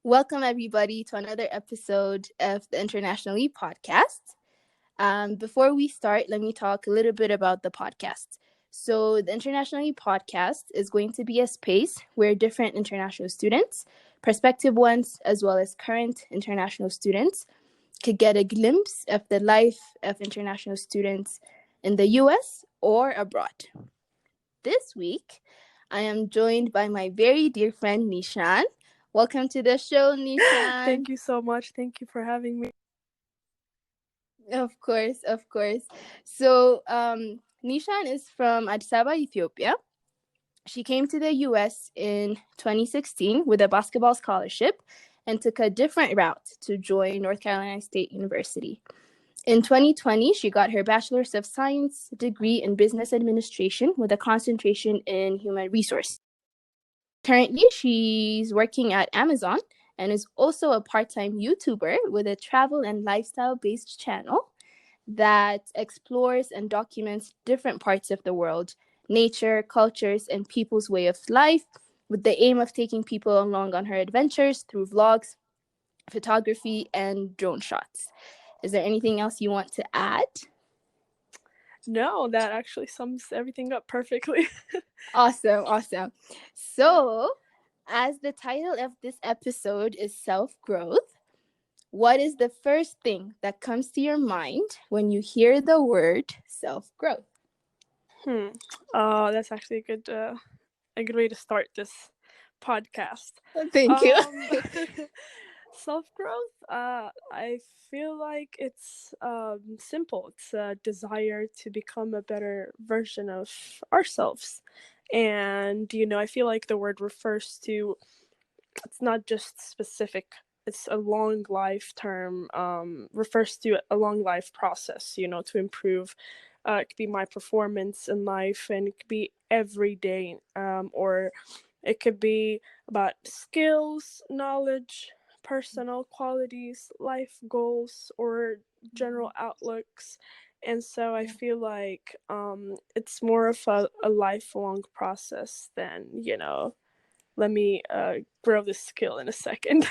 Welcome, everybody, to another episode of the Internationalie podcast. Before we start, let me talk a little bit about the podcast. So, the Internationalie podcast is going to be a space where different international students, prospective ones, as well as current international students, could get a glimpse of the life of international students in the US or abroad. This week, I am joined by my very dear friend Nishan. Welcome to the show, Nishan. Thank you so much. Thank you for having me. Of course. So, Nishan is from Addis Ababa, Ethiopia. She came to the US in 2016 with a basketball scholarship and took a different route to join North Carolina State University. In 2020, she got her Bachelor's of Science degree in Business Administration with a concentration in human resources. Currently, she's working at Amazon and is also a part-time YouTuber with a travel and lifestyle-based channel that explores and documents different parts of the world, nature, cultures, and people's way of life, with the aim of taking people along on her adventures through vlogs, photography, and drone shots. Is there anything else you want to add? No, that actually sums everything up perfectly. Awesome. So, as the title of this episode is self-growth, what is the first thing that comes to your mind when you hear the word self-growth? That's actually a good way to start this podcast. Thank you. Self-growth, I feel like it's simple. It's a desire to become a better version of ourselves. And, I feel like the word refers to, it's not just specific. It's a long life term, refers to a long life process, to improve. It could be my performance in life, and it could be every day, or it could be about skills, knowledge, personal qualities, life goals, or general outlooks. And so I feel like it's more of a lifelong process than, let me grow this skill in a second.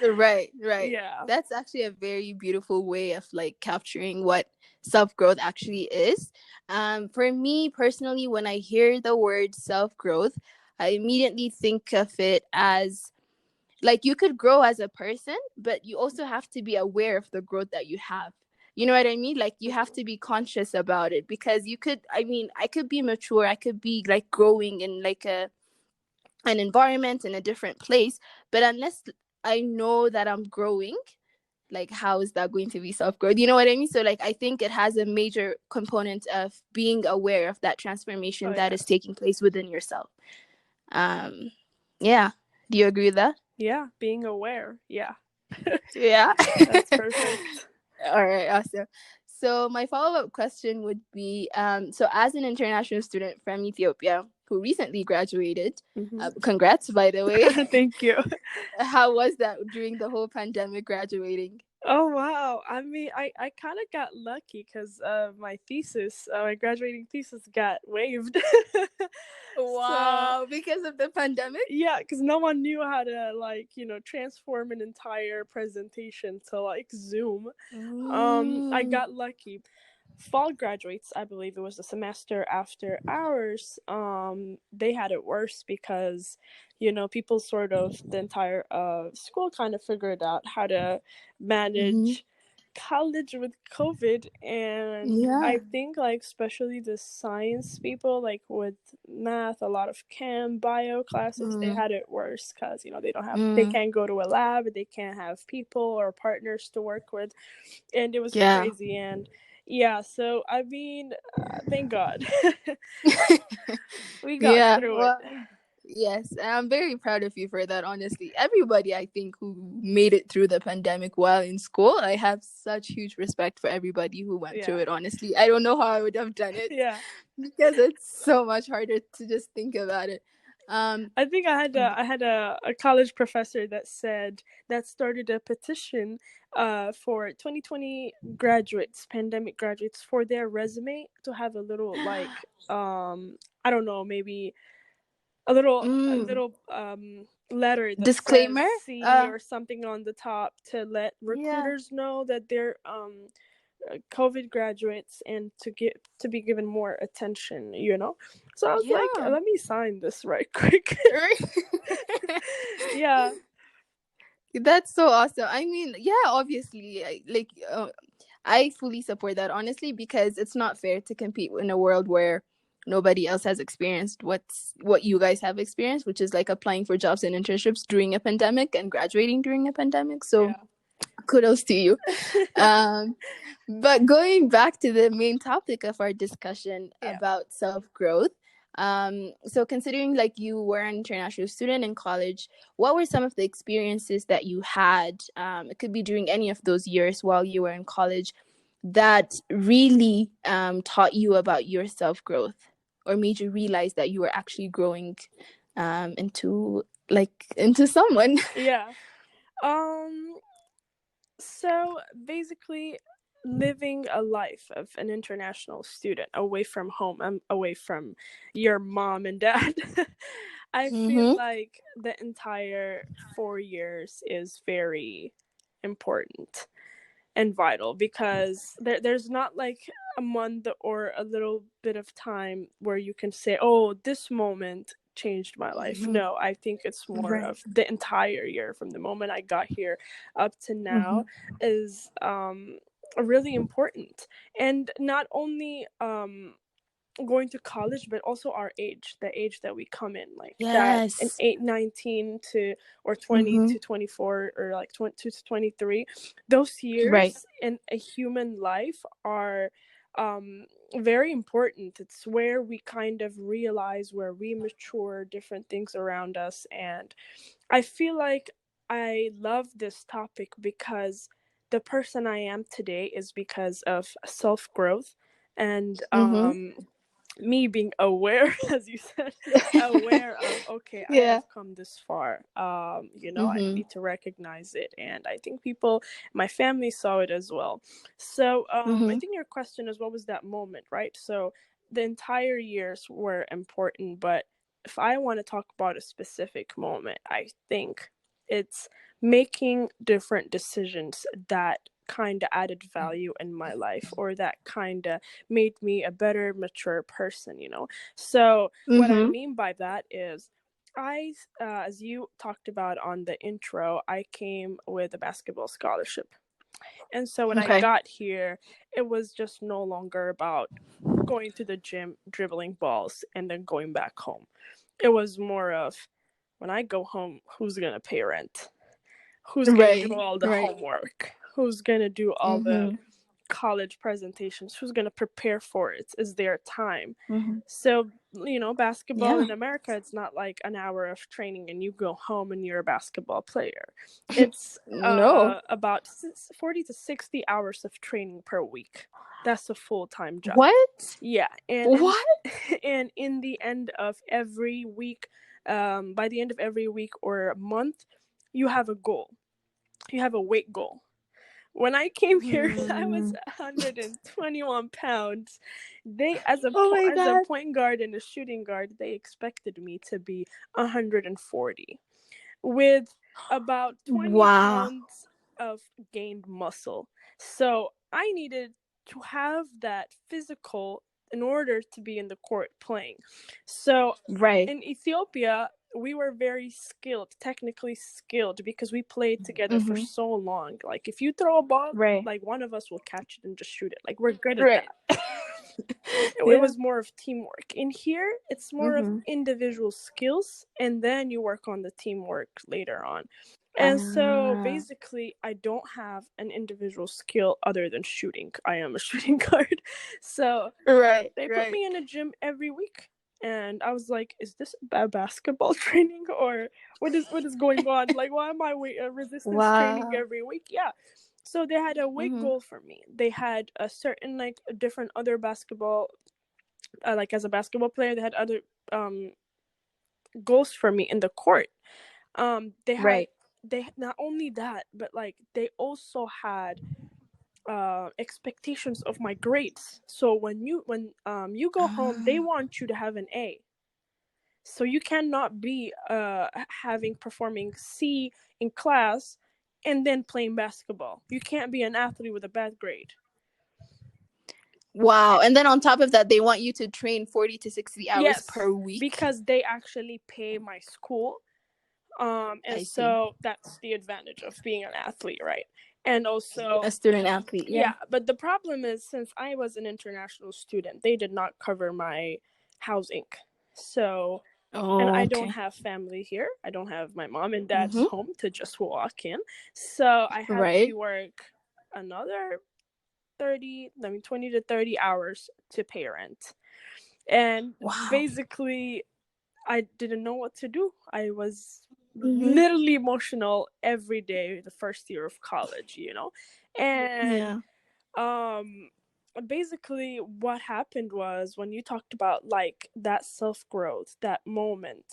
Right. Yeah. That's actually a very beautiful way of capturing what self-growth actually is. For me personally, when I hear the word self-growth, I immediately think of it as you could grow as a person, but you also have to be aware of the growth that you have. You know what I mean? You have to be conscious about it, because I could be mature, I could be growing in an environment in a different place, but unless I know that I'm growing, how is that going to be self-growth? You know what I mean? So I think it has a major component of being aware of that transformation that is taking place within yourself. Yeah. Do you agree with that? Yeah, being aware. Yeah. Yeah. That's perfect. All right, awesome. So my follow-up question would be, so as an international student from Ethiopia who recently graduated, congrats, by the way. Thank you. How was that during the whole pandemic graduating? Oh, wow. I mean, I kind of got lucky because my graduating thesis got waived. Wow, because of the pandemic? Yeah, because no one knew how to transform an entire presentation to Zoom. I got lucky. Fall graduates, I believe it was the semester after ours, they had it worse because, people sort of, the entire school kind of figured out how to manage college with COVID. And I think especially the science people, with math, a lot of chem, bio classes, they had it worse because, they don't have, they can't go to a lab, they can't have people or partners to work with. And it was crazy. And yeah, so I mean, thank God. We got through it. Yes, I'm very proud of you for that, honestly. Everybody, I think, who made it through the pandemic while in school, I have such huge respect for everybody who went through it, honestly. I don't know how I would have done it. Yeah. Because it's so much harder to just think about it. I think I had a college professor that started a petition for 2020 graduates, pandemic graduates, for their resume to have a little I don't know, maybe a little letter that says disclaimer. C or something on the top to let Yeah, recruiters know that they're COVID graduates and to be given more attention, you know. So I was like, yeah. let me sign this right quick. Yeah, That's so awesome. I mean, yeah, obviously, I fully support that, honestly, because it's not fair to compete in a world where nobody else has experienced what you guys have experienced, which is like applying for jobs and internships during a pandemic and graduating during a pandemic. So yeah. kudos to you. Um, but going back to the main topic of our discussion Yeah. about self growth, so considering like you were an international student in college, what were some of the experiences that you had? It could be during any of those years while you were in college that really taught you about your self growth or made you realize that you were actually growing into someone. Yeah. Um So basically, living a life of an international student away from home, away from your mom and dad, I feel Mm-hmm. like the entire 4 years is very important and vital because there's not like a month or a little bit of time where you can say, oh, this moment changed my life. Mm-hmm. No, I think it's more Right. of the entire year from the moment I got here up to Mm-hmm. now is really important. And not only going to college but also our age, the age that we come in, like that an Yes. 8, 19 to or 20 Mm-hmm. to 24 or like 22 to 23, those Right. years in a human life are very important. It's where we kind of realize, where we mature different things around us. And I feel like I love this topic because the person I am today is because of self growth and Mm-hmm. me being aware, as you said, aware of, okay, I Yeah. have come this far. I Mm-hmm. need to recognize it, and I think people, my family saw it as well. So I Mm-hmm. think your question is, what was that moment, right? So the entire years were important, but if I want to talk about a specific moment, I think it's making different decisions that kind of added value in my life, or that kind of made me a better, mature person, you know? So, what I Mm-hmm. mean by that is, as you talked about on the intro, I came with a basketball scholarship. And so when I Okay. got here, it was just no longer about going to the gym, dribbling balls, and then going back home. It was more of, when I go home, who's going to pay rent? Who's going to do Right. all the Right. homework? Who's going to do all the Mm-hmm. college presentations? Who's going to prepare for it? Is there time? Mm-hmm. So, basketball Yeah. in America, it's not like an hour of training and you go home and you're a basketball player. It's No. about 40 to 60 hours of training per week. That's a full-time job. What? Yeah, What? and in the end of every week, by the end of every week or month, you have a goal. You have a weight goal. When I came here, I was Mm. 121 pounds. They, Oh my as a God. point guard and a shooting guard, they expected me to be 140 with about 20 Wow. pounds of gained muscle. So I needed to have that physical in order to be in the court playing. So Right. in Ethiopia, we were very skilled, technically skilled, because we played together for Mm-hmm. so long. Like, if you throw a ball, Right. like, one of us will catch it and just shoot it. Like, we're good at Right. that. It Yeah. was more of teamwork. In here, it's more of Mm-hmm. individual skills, and then you work on the teamwork later on. And so Ah. basically, I don't have an individual skill other than shooting. I am a shooting guard. So Right. they put Right. me in a gym every week. And I was like, is this bad basketball training, or what is going on? Like, why am I resistance training Wow. every week? Yeah. So they had a weight Mm-hmm. goal for me. They had a certain, like, different other basketball, like, as a basketball player, they had other goals for me in the court. They had, Right. they not only that, but like they also had expectations of my grades. So when you go home, they Ah. want you to have an A. So you cannot be performing C in class and then playing basketball. You can't be an athlete with a bad grade. Wow. And then on top of that, they want you to train 40 to 60 hours per Yes, week. because they actually pay my school. And I see. so that's the advantage of being an athlete, right? And also, A student athlete. yeah, Yeah. but the problem is, since I was an international student, they did not cover my housing. So, and Oh, I don't okay. have family here. I don't have my mom and dad's Mm-hmm. home to just walk in. So I had to Right. work another 20 to 30 hours to pay rent. And Wow. basically, I didn't know what to do. I was Mm-hmm. literally emotional every day the first year of college, And Yeah. um basically what happened was, when you talked about like that self-growth, that moment,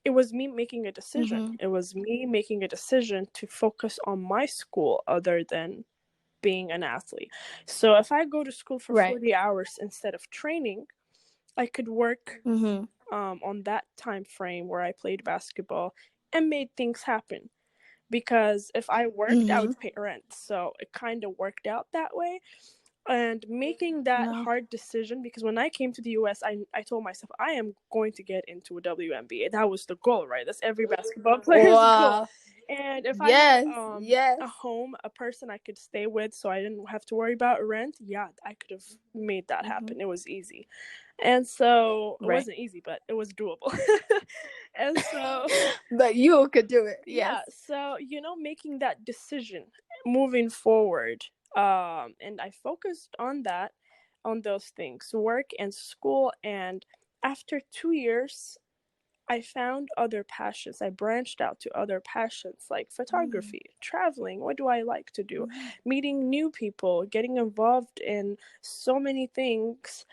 it was me making a decision. Mm-hmm. It was me making a decision to focus on my school other than being an athlete. So if I go to school for Right. 40 hours instead of training, I could work Mm-hmm. on that time frame where I played basketball and made things happen. Because if I worked, I Mm-hmm. would pay rent. So it kind of worked out that way. And making that Wow. hard decision, because when I came to the US, I told myself I am going to get into a WNBA. That was the goal, right? That's every basketball player's goal. Wow. And if I had Yes. Yes. a home, a person I could stay with, so I didn't have to worry about rent, yeah, I could have made that Mm-hmm. happen. It was easy. And so it Right. wasn't easy, but it was doable. And so, But you could do it. Yes. yeah, so, making that decision moving forward. And I focused on that, on those things, work and school. And after 2 years, I found other passions. I branched out to other passions like Mm-hmm. photography, traveling. What do I like to do? Meeting new people, getting involved in so many things.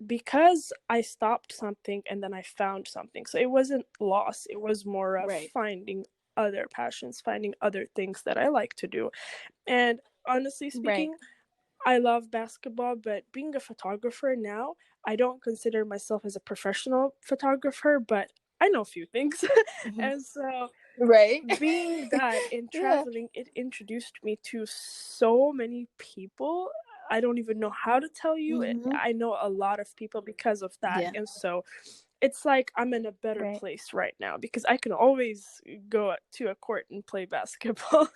Because I stopped something and then I found something. So it wasn't loss, it was more of Right. finding other passions, finding other things that I like to do. And honestly Right. speaking, I love basketball, but being a photographer now, I don't consider myself as a professional photographer, but I know a few things. Mm-hmm. And so Right. being that in Yeah. traveling, it introduced me to so many people. I don't even know how to tell you. Mm-hmm. I know a lot of people because of that. Yeah. And so it's like I'm in a better Right. place right now because I can always go to a court and play basketball.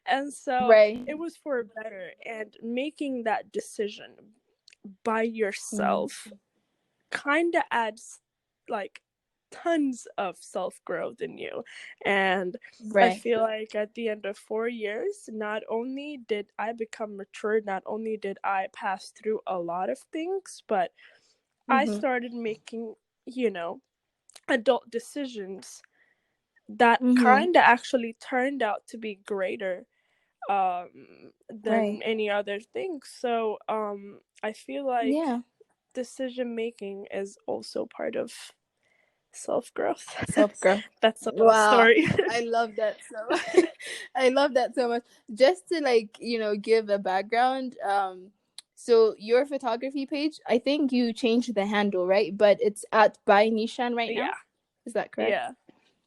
And so Right. it was for better. And making that decision by Mm-hmm. yourself kind of adds like tons of self growth in you. And I Right. feel like at the end of 4 years, not only did I become mature, not only did I pass through a lot of things, but I Mm-hmm. started making, you know, adult decisions that Mm-hmm. kind of actually turned out to be greater than Right. any other thing. So I feel like Yeah. decision making is also part of self growth. Self growth. That's a little Wow. story. I love that so I love that so much. Just to like, give a background, so your photography page, I think you changed the handle, right? But it's at by Nishan right now. Yeah, Is that correct? yeah,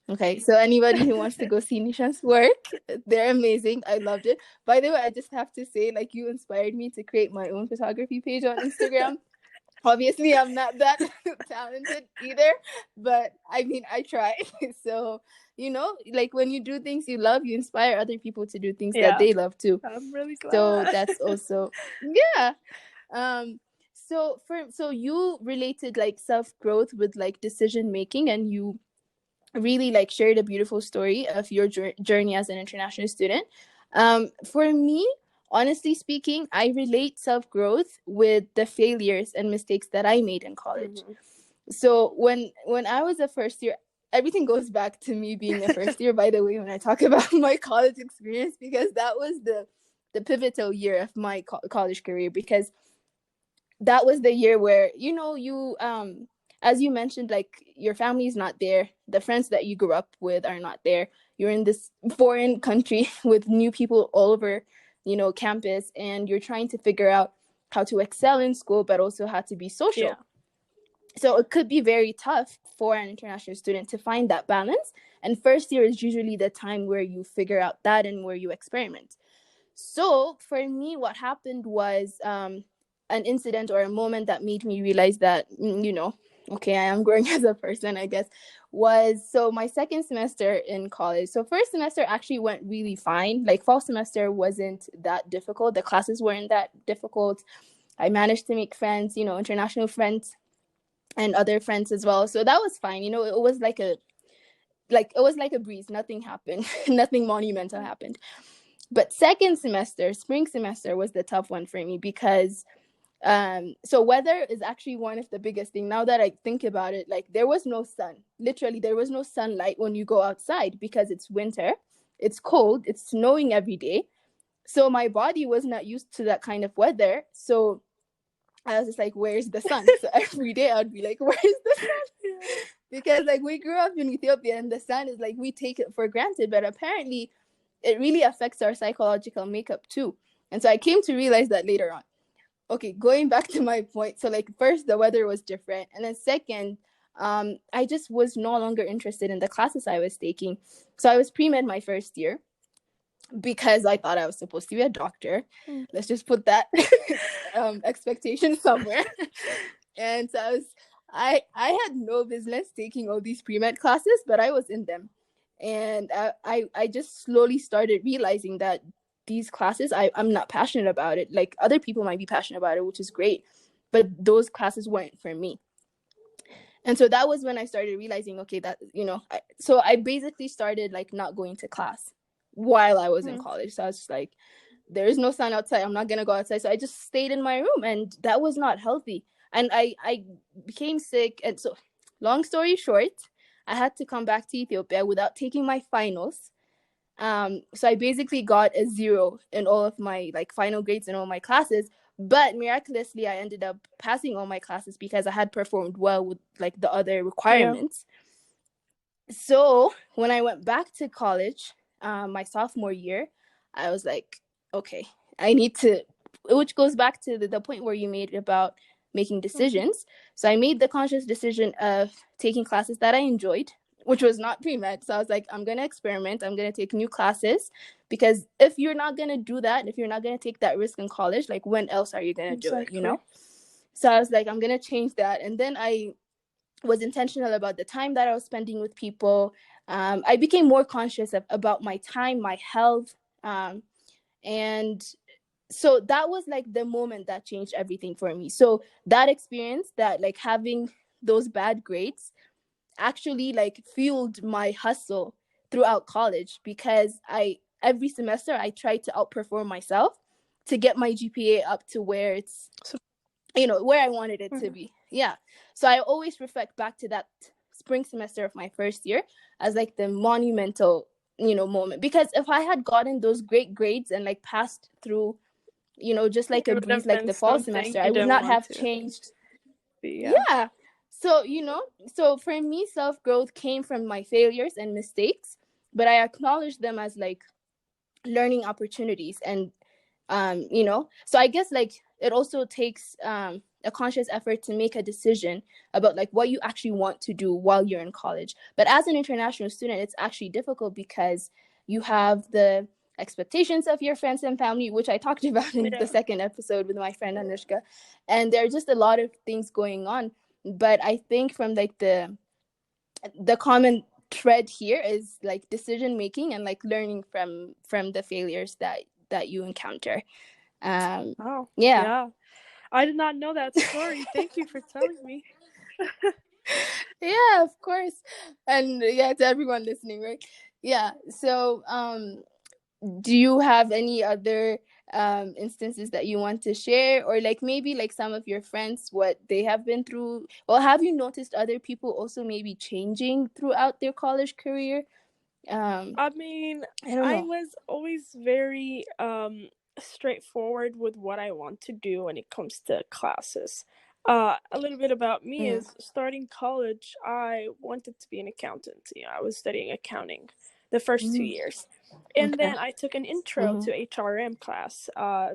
Okay, so anybody who wants to go see Nishan's work, they're amazing. I loved it. By the way, I just have to say, like, you inspired me to create my own photography page on Instagram. Obviously, I'm not that talented either, but I mean, I try. So, like when you do things you love, you inspire other people to do things that yeah. they love too. I'm really So glad. that's also, yeah. Um, so you related like self growth with like decision making, and you really like shared a beautiful story of your journey as an international student. For me, honestly speaking, I relate self growth with the failures and mistakes that I made in college. Mhm. So when I was a first year, everything goes back to me being a first year. By the way, when I talk about my college experience, because that was the pivotal year of my college career, because that was the year where you as you mentioned, like your family is not there, the friends that you grew up with are not there, you're in this foreign country with new people all over campus, and you're trying to figure out how to excel in school but also how to be Yeah. social. So it could be very tough for an international student to find that balance. And first year is usually the time where you figure out that and where you experiment. So for me, what happened was an incident or a moment that made me realize that, okay, I am growing as a person, I guess, was so my second semester in college. So first semester actually went really fine. Like fall semester wasn't that difficult. The classes weren't that difficult. I managed to make friends, international friends and other friends as well. So that was fine. It was like a breeze. Nothing happened. Nothing monumental happened. But second semester, spring semester was the tough one for me because so weather is actually one of the biggest thing. Now that I think about it, like there was no sun. Literally, there was no sunlight when you go outside because it's winter. It's cold. It's snowing every day. So my body was not used to that kind of weather. So I was just like, where's the sun? So every day I'd be like, where's the sun? Because like we grew up in Ethiopia and the sun is like we take it for granted, but apparently it really affects our psychological makeup too. And so I came to realize that later on. Okay, going back to my point. So like first the weather was different, and then second, I just was no longer interested in the classes I was taking. So I was pre-med my first year because I thought I was supposed to be a doctor. Let's just put that expectation somewhere. And so I had no business taking all these pre-med classes, but I was in them. And I just slowly started realizing that these classes, I'm not passionate about it. Like other people might be passionate about it, which is great, but those classes weren't for me. And so that was when I started realizing, okay, that, so I basically started like not going to class while I was in college. So I was just like, there is no sun outside. I'm not going to go outside. So I just stayed in my room, and that was not healthy. And I became sick. And so long story short, I had to come back to Ethiopia without taking my finals. So I basically got a 0 in all of my like final grades in all my classes. But miraculously, I ended up passing all my classes because I had performed well with like the other Yeah. requirements. So when I went back to college, my sophomore year, I was like, okay, I need to, which goes back to the point where you made about making decisions. So I made the conscious decision of taking classes that I enjoyed, which was not pre-med. So I was like, I'm going to experiment. I'm going to take new classes, because if you're not going to do that, if you're not going to take that risk in college, like when else are you going to do it, Exactly. So I was like, I'm going to change that. And then I was intentional about the time that I was spending with people. I became more conscious about my time, my health. And so that was like the moment that changed everything for me. So that experience, that like having those bad grades, actually like fueled my hustle throughout college, because every semester I tried to outperform myself to get my GPA up to where it's, where I wanted it to be. Yeah. So I always reflect back to that spring semester of my first year as like the monumental, moment. Because if I had gotten those great grades and like passed through, just like It a would breeze, have like been the fall something semester, I you would didn't not want have to changed. be. Yeah. Yeah. So, so for me, self growth came from my failures and mistakes, but I acknowledge them as like learning opportunities. And so I guess like it also takes a conscious effort to make a decision about like what you actually want to do while you're in college. But as an international student, it's actually difficult because you have the expectations of your friends and family, which I talked about in the Yeah. second episode with my friend Anushka. And there are just a lot of things going on. But I think from like the common thread here is like decision making and like learning from the failures that you encounter. Oh, Yeah. yeah. I did not know that story. Thank you for telling me. Yeah, of course. And yeah, to everyone listening, right? Yeah. So do you have any other instances that you want to share, or like maybe like some of your friends, what they have been through? Or have you noticed other people also maybe changing throughout their college career? I mean, I don't I know. was always very straightforward with what I want to do when it comes to classes. A little bit about me Mm. is starting college, I wanted to be an accountant. I was studying accounting. the first 2 years. And Okay. then I took an intro to HRM class,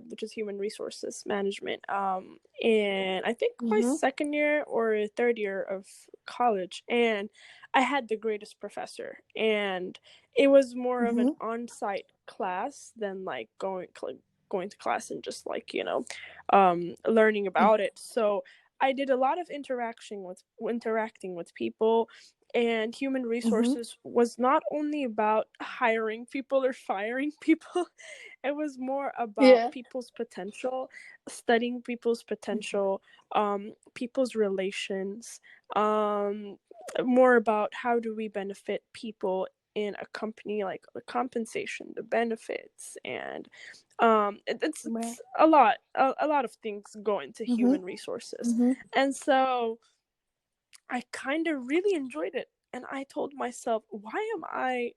which is human resources management, in I think my second year or third year of college. And I had the greatest professor, and it was more of an on-site class than like going to class and just like learning about it. So I did a lot of interacting with people, and human resources was not only about hiring people or firing people. It was more about Yeah. people's potential, studying people's potential, people's relations, more about how do we benefit people in a company, like the compensation, the benefits, and it's a lot of things go into human resources. And so I kind of really enjoyed it, and I told myself, why am I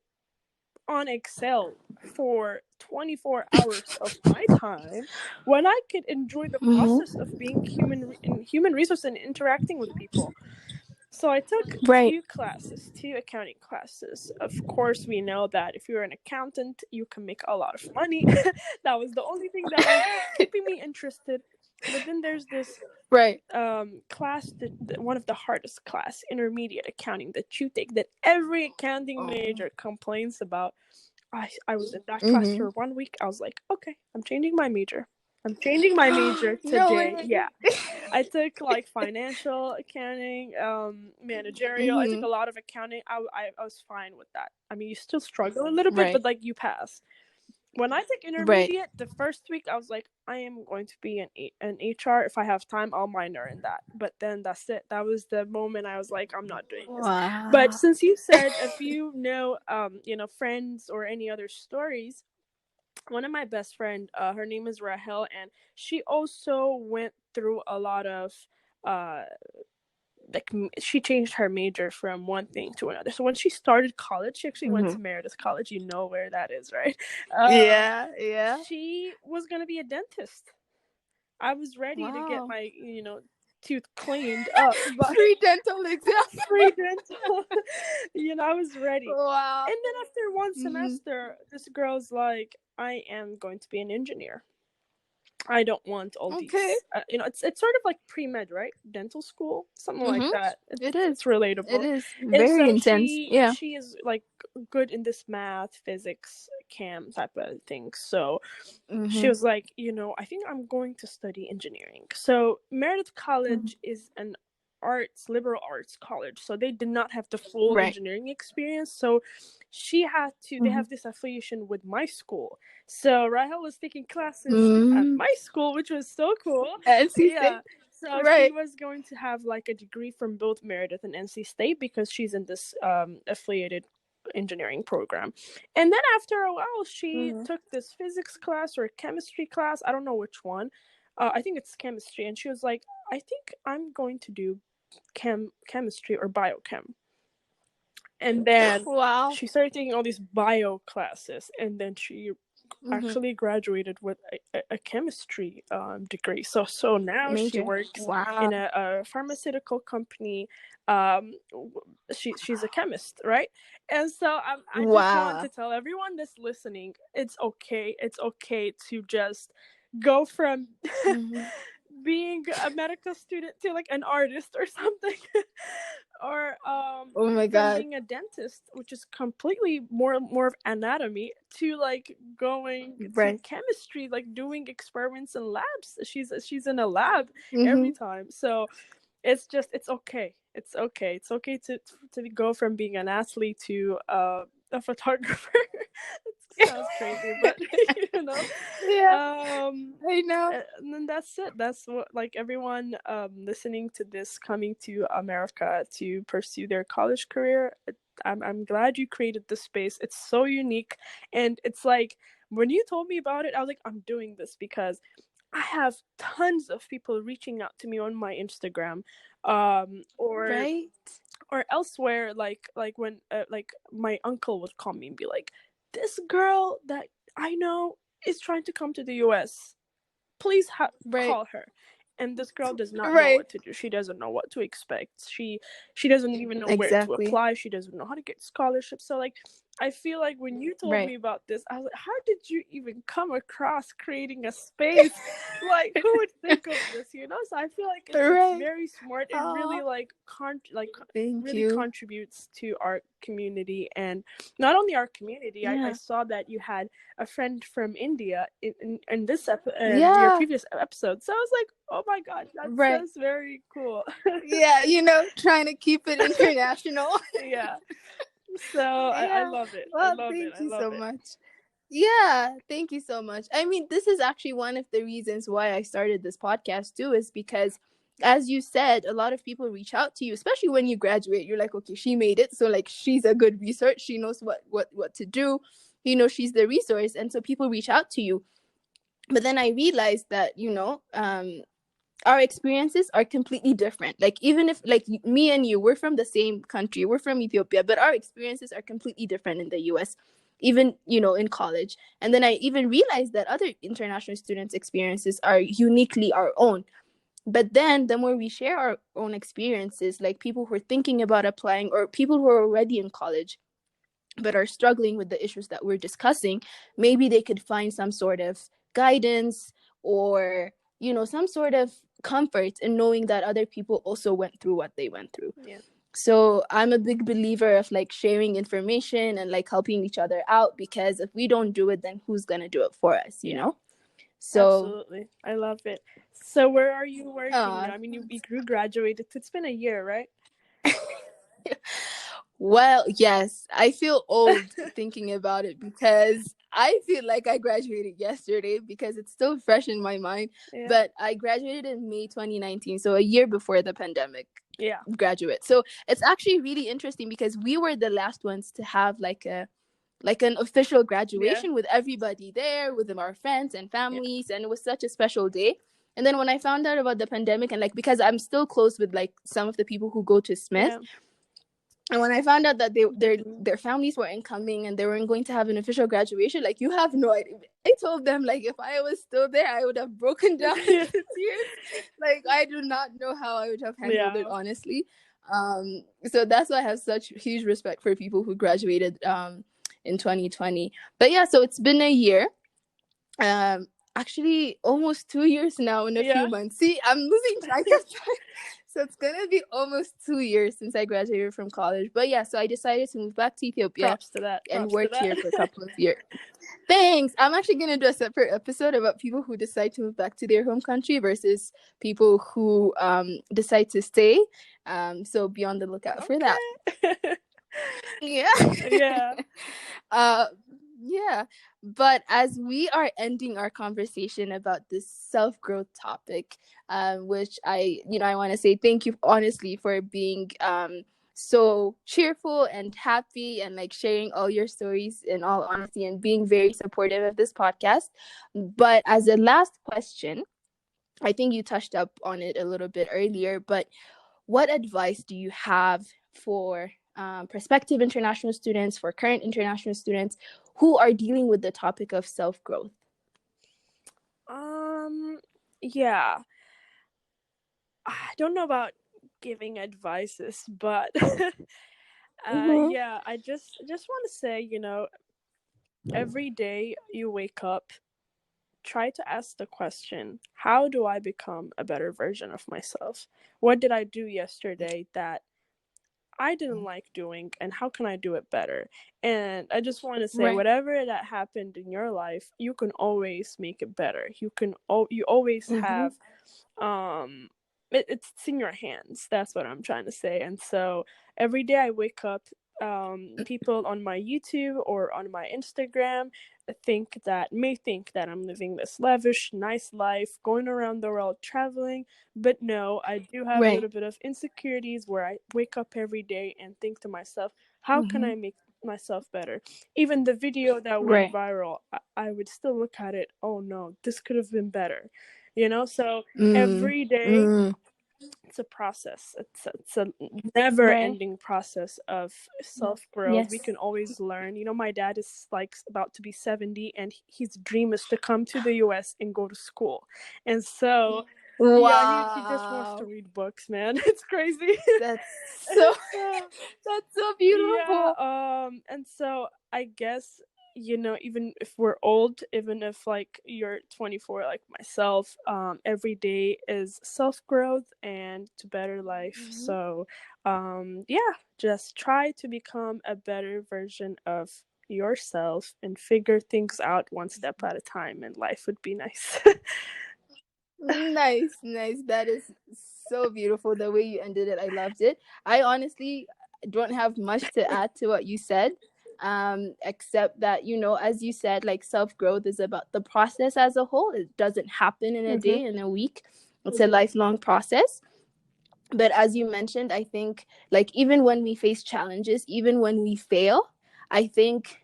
on Excel for 24 hours of my time when I could enjoy the process of being human resource and interacting with people? So I took Right. two accounting classes. Of course, we know that if you're an accountant, you can make a lot of money. That was the only thing that was keeping me interested. But then there's this Right. class, one of the hardest class, intermediate accounting, that you take, that every accounting major complains about. I was in that class for 1 week. I was like, okay, I'm changing my major. I'm changing my major No today. way. Yeah. I took like financial accounting, managerial. I took a lot of accounting. I was fine with that. I mean, you still struggle a little bit, but like you pass. When I took Right. intermediate, the first week I was like, I am going to be an HR. If I have time, I'll minor in that. But then that's it. That was the moment I was like, I'm not doing this. But Wow. since you said, if you know, friends or any other stories, one of my best friend, her name is Rahel, and she also went through a lot of uh like she changed her major from one thing to another. So when she started college, she actually went to Meredith College. You know where that is, right? Yeah. Yeah. She was gonna be a dentist. I was ready to get Wow. my tooth cleaned up, but Free dental exam. free dental. I was ready. Wow. And then after one semester, this girl's like, I am going to be an engineer. I don't want all Okay. these. It's sort of like pre-med, right? Dental school, something like that. It It's is. It relatable. is And very so intense. Yeah. she is like good in this math, physics, chem type of thing. So she was like, I think I'm going to study engineering. So Meredith College is an liberal arts college, so they did not have the full Right. engineering experience. So they have this affiliation with my school. So Rahel was taking classes at my school, which was so cool. NC Yeah. State. So she Right. was going to have like a degree from both Meredith and NC State because she's in this affiliated engineering program. And then after a while, she took this physics class or chemistry class. I don't know which one. I think it's chemistry. And she was like, I think I'm going to do chemistry or biochem. And then Wow. she started taking all these bio classes, and then she actually graduated with a chemistry degree. So now she Major. works Wow. in a pharmaceutical company. She's a chemist, right? And so I just want Wow. to tell everyone that's listening, it's okay. It's okay to just go from being a medical student to like an artist or something. Or Oh my from God. being a dentist, which is completely more of anatomy, to like going to Right. chemistry, like doing experiments in labs. She's in a lab every time. So it's okay. It's okay. It's okay to go from being an athlete to a photographer. It sounds crazy, but Yeah. I know. and then that's it. That's what, like, everyone listening to this, coming to America to pursue their college career. I'm glad you created this space. It's so unique, and it's like when you told me about it, I was like, I'm doing this because I have tons of people reaching out to me on my Instagram, or Right. elsewhere. Like when like my uncle would call me and be like, "This girl that I know is trying to come to the U.S. Please Right. call her." And this girl does not know Right. what to do. She doesn't know what to expect. She doesn't even know where to Exactly. apply. She doesn't know how to get scholarships. So like, I feel like when you told Right. me about this, I was like, how did you even come across creating a space? Like, who would think of this, you know? So I feel like it's Right. very smart. It really Oh, thank really you. contributes to our community, and not only our community. I Yeah. saw that you had a friend from India in this your Yeah. previous episode. So I was like, oh my god, Right. that's very cool. Yeah, trying to keep it international. Yeah. So I Yeah. love it. I Well, love it. thank I you love so it. much. Yeah, thank you so much. I mean, this is actually one of the reasons why I started this podcast too, is because, as you said, a lot of people reach out to you, especially when you graduate. You're like, okay, she made it, so like she's a good research. She knows what to do. She's the resource, and so people reach out to you. But then I realized that our experiences are completely different. Like, even if like me and you, we're from the same country, we're from Ethiopia, but our experiences are completely different in the US, even in college. And then I even realized that other international students experiences are uniquely our own. But then the more we share our own experiences, like people who are thinking about applying or people who are already in college but are struggling with the issues that we're discussing, maybe they could find some sort of guidance, or some sort of comfort in knowing that other people also went through what they went through. Yeah. So I'm a big believer of like sharing information and like helping each other out, because if we don't do it, then who's gonna do it for us, Yeah. So Absolutely. I love it. So where are you working now? uh I mean, you graduated. It's been a year, right? well, yes, I feel old thinking about it, because I feel like I graduated yesterday because it's still fresh in my mind. Yeah. But I graduated in May 2019, so a year before the pandemic Yeah. graduate. So it's actually really interesting because we were the last ones to have like an official Yeah. graduation with everybody there, with our friends and Yeah. families, and it was such a special day. And then when I found out about the pandemic, and like because I'm still close with like some of the people who go to Smith, Yeah. and when I found out that their families weren't coming and they weren't going to have an official graduation, like, you have no idea. I told them, like, if I was still there, I would have broken down into tears. Like, I do not know how I would have handled it, Yeah. honestly. So that's why I have such huge respect for people who graduated in 2020. But yeah, so it's been a year. Actually almost 2 years now in a few Yeah. months. See, I'm losing track of time. So it's gonna be almost 2 years since I graduated from college. But yeah, so I decided to move back to Ethiopia Props to that. and Props to work that. here for a couple of years. Thanks. I'm actually gonna do a separate episode about people who decide to move back to their home country versus people who decide to stay. So be on the lookout for that. Okay. Yeah. Yeah. uh yeah, but as we are ending our conversation about this self-growth topic, which I want to say thank you honestly for being so cheerful and happy and like sharing all your stories in all honesty and being very supportive of this podcast. But as a last question, I think you touched up on it a little bit earlier, but what advice do you have for prospective international students, for current international students who are dealing with the topic of self-growth? Yeah. I don't know about giving advices, but Mm-hmm. yeah, I just want to say, every day you wake up, try to ask the question, how do I become a better version of myself? What did I do yesterday that I didn't like doing, and how can I do it better? And I just want to say, Right. whatever that happened in your life, you can always make it better. You always Mm-hmm. have it's in your hands. That's what I'm trying to say. And so every day I wake up, people on my YouTube or on my Instagram may think that I'm living this lavish, nice life, going around the world traveling. But no, I do have a Right. little bit of insecurities where I wake up every day and think to myself, how can Mm-hmm. I make myself better? Even the video that went Right. viral, I would still look at it, oh no, this could have been better. So Mm. every day Mm. it's a process. It's a never Right. ending process of self growth. We Yes. can always learn. My dad is like about to be 70, and his dream is to come to the US and go to school. And so Yeah, he just wants to Wow. read books, man. It's crazy. That's so Uh, that's so yeah, beautiful. and so I guess, even if we're old, even if like you're 24 like myself, every day is self-growth and to better life. Mhm. So, yeah, just try to become a better version of yourself and figure things out one step at a time, and life would be nice. Nice, nice. That is so beautiful the way you ended it. I loved it. I honestly don't have much to add to what you said. Except that, as you said, like self-growth is about the process as a whole. It doesn't happen in a Mm-hmm. day, in a week. It's a lifelong process. But as you mentioned, I think like even when we face challenges, even when we fail, I think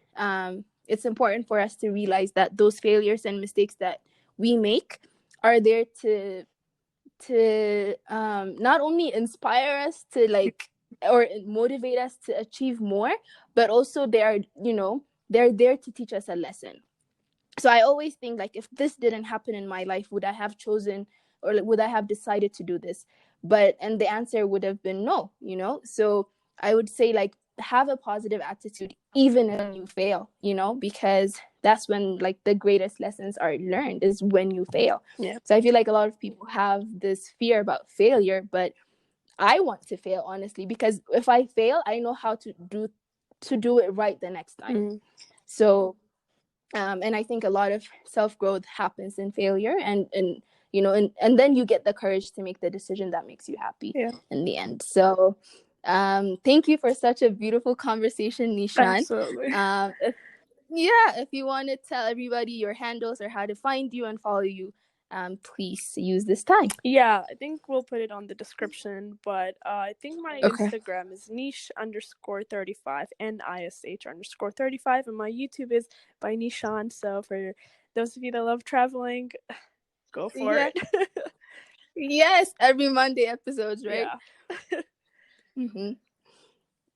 it's important for us to realize that those failures and mistakes that we make are there to not only inspire us to like or motivate us to achieve more, but also they're there to teach us a lesson. So I always think like if this didn't happen in my life, would I have chosen or like, would I have decided to do this? And the answer would have been no. So I would say like have a positive attitude even when you fail, because that's when like the greatest lessons are learned is when you fail. Yeah. So I feel like a lot of people have this fear about failure, but I want to fail honestly, because if I fail, I know how to do it right the next time. Mm. So and I think a lot of self-growth happens in failure, and then you get the courage to make the decision that makes you happy Yeah. in the end. So thank you for such a beautiful conversation, Nishan. Absolutely. If you want to tell everybody your handles or how to find you and follow you, please use this time. Yeah, I think we'll put it on the description, but I think my Okay. Instagram is niche_35, NISH_35, and my YouTube is by Nishan. So for those of you that love traveling, go for Yeah. it. Yes, every Monday episodes, right? Yeah. Mm-hmm.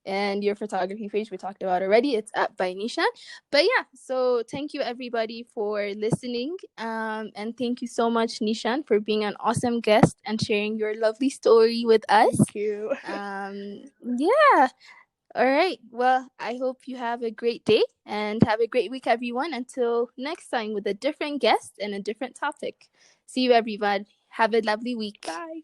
And your photography page we talked about already, it's at by Nishan. But yeah, so thank you everybody for listening, and thank you so much, Nishan, for being an awesome guest and sharing your lovely story with us. Thank you. Yeah, all right, well, I hope you have a great day and have a great week, everyone. Until next time with a different guest and a different topic. See you, everyone. Have a lovely week. Bye.